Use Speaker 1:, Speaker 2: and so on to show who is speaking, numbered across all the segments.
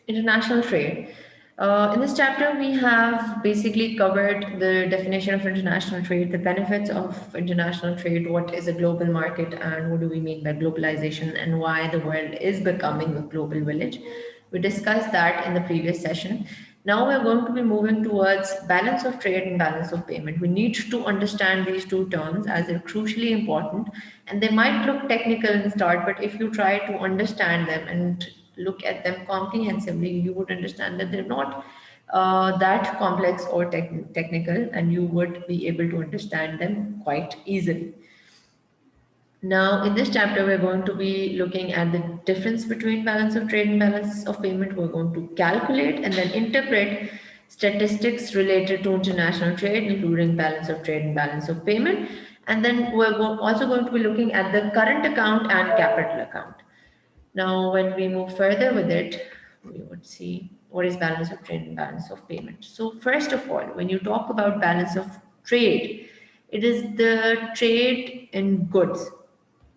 Speaker 1: International trade. In this chapter, we have basically covered the definition of international trade, the benefits of international trade, what is a global market, and what do we mean by globalization, and why the world is becoming a global village. We discussed that in the previous session. Now we're going to be moving towards balance of trade and balance of payment. We need to understand these two terms as they're crucially important, and they might look technical in start, but if you try to understand them and look at them comprehensively, you would understand that they're not that complex or technical, and you would be able to understand them quite easily. Now, in this chapter, we're going to be looking at the difference between balance of trade and balance of payment. We're going to calculate and then interpret statistics related to international trade, including balance of trade and balance of payment. And then also going to be looking at the current account and capital account. Now, when we move further with it, we would see what is balance of trade and balance of payment. So, first of all, when you talk about balance of trade, it is the trade in goods,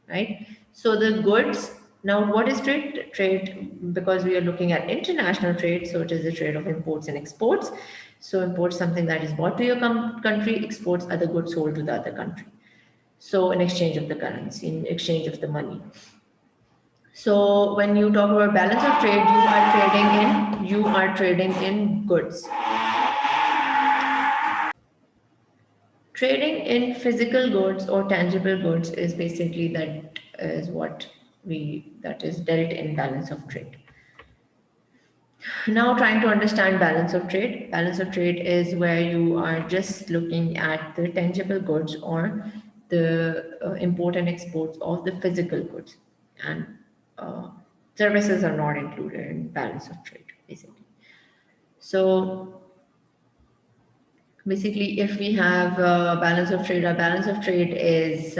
Speaker 1: right? So, the goods, now what is trade? Trade, because we are looking at international trade, so it is the trade of imports and exports. So, imports something that is bought to your country, exports are the goods sold to the other country. So, in exchange of the currency, in exchange of the money. So when you talk about balance of trade, you are trading in goods. Trading in physical goods or tangible goods is basically that is dealt in balance of trade. Now trying to understand balance of trade. Balance of trade is where you are just looking at the tangible goods or the import and exports of the physical goods, and uh, services are not included in balance of trade basically. So basically, if we have balance of trade, our balance of trade is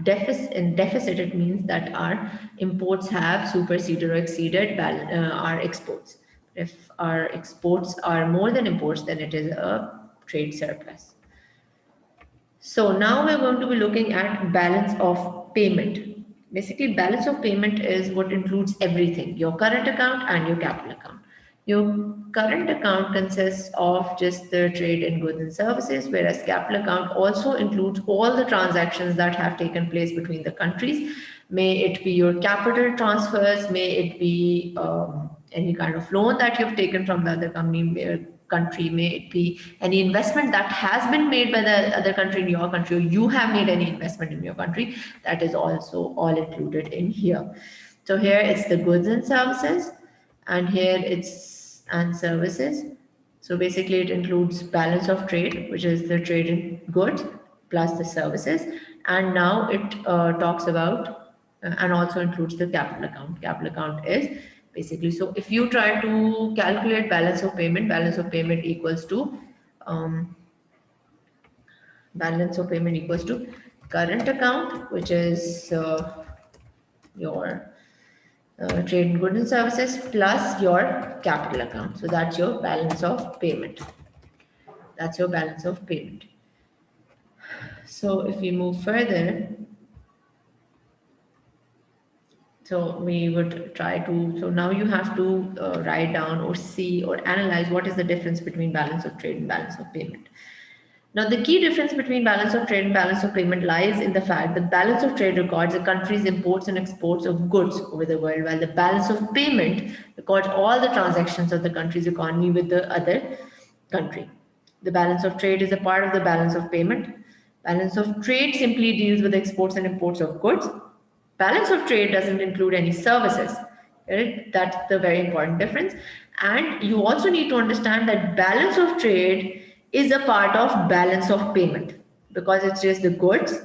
Speaker 1: deficit. In deficit, it means that our imports have superseded or exceeded our exports. If our exports are more than imports, then it is a trade surplus. So now we're going to be looking at balance of payment. Basically, balance of payment is what includes everything, your current account and your capital account. Your current account consists of just the trade in goods and services, whereas capital account also includes all the transactions that have taken place between the countries. May it be your capital transfers, may it be any kind of loan that you've taken from the other country, may it be any investment that has been made by the other country in your country, or you have made any investment in your country, that is also all included in here. So here it's the goods and services, and here it's and services. So basically it includes balance of trade, which is the trade in goods plus the services. And now it talks about and also includes the capital account. Capital account is basically, so if you try to calculate balance of payment equals to um, balance of payment equals to current account, which is your trade in goods and services plus your capital account. So that's your balance of payment. That's your balance of payment. So if we move further, so we would try to, so now you have to write down or see or analyze what is the difference between balance of trade and balance of payment. Now, the key difference between balance of trade and balance of payment lies in the fact that balance of trade records a country's imports and exports of goods over the world, while the balance of payment records all the transactions of the country's economy with the other country. The balance of trade is a part of the balance of payment. Balance of trade simply deals with exports and imports of goods. Balance of trade doesn't include any services. Right? That's the very important difference. And you also need to understand that balance of trade is a part of balance of payment because it's just the goods.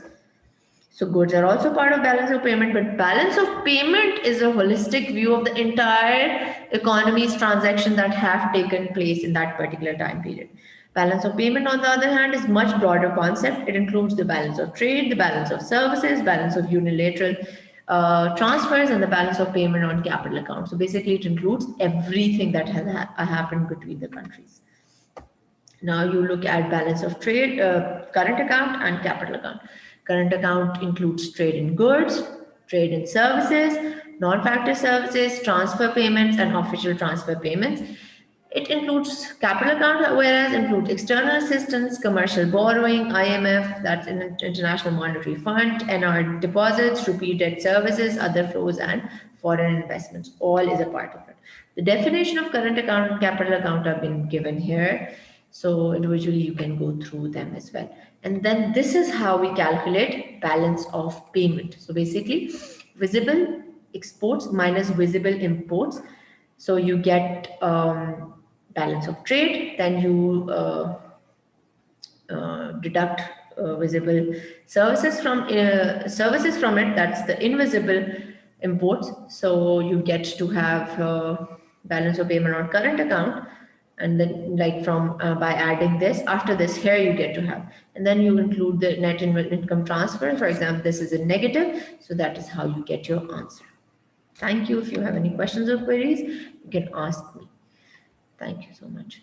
Speaker 1: So goods are also part of balance of payment, but balance of payment is a holistic view of the entire economy's transaction that have taken place in that particular time period. Balance of payment, on the other hand, is much broader concept. It includes the balance of trade, the balance of services, balance of unilateral transfers, and the balance of payment on capital accounts. So basically, it includes everything that has happened between the countries. Now you look at balance of trade, current account and capital account. Current account includes trade in goods, trade in services, non-factor services, transfer payments, and official transfer payments. It includes capital account, whereas includes external assistance, commercial borrowing, IMF, that's an International Monetary Fund, NR deposits, rupee debt services, other flows, and foreign investments. All is a part of it. The definition of current account and capital account have been given here. So individually you can go through them as well. And then this is how we calculate balance of payment. So basically visible exports minus visible imports. So you get balance of trade, then you deduct visible services from it. That's the invisible imports. So you get to have balance of payment on current account, and then like from by adding this, after this here you get to have, and then you include the net income transfer. For example, this is a negative, so that is how you get your answer. Thank you. If you have any questions or queries, you can ask me. Thank you so much.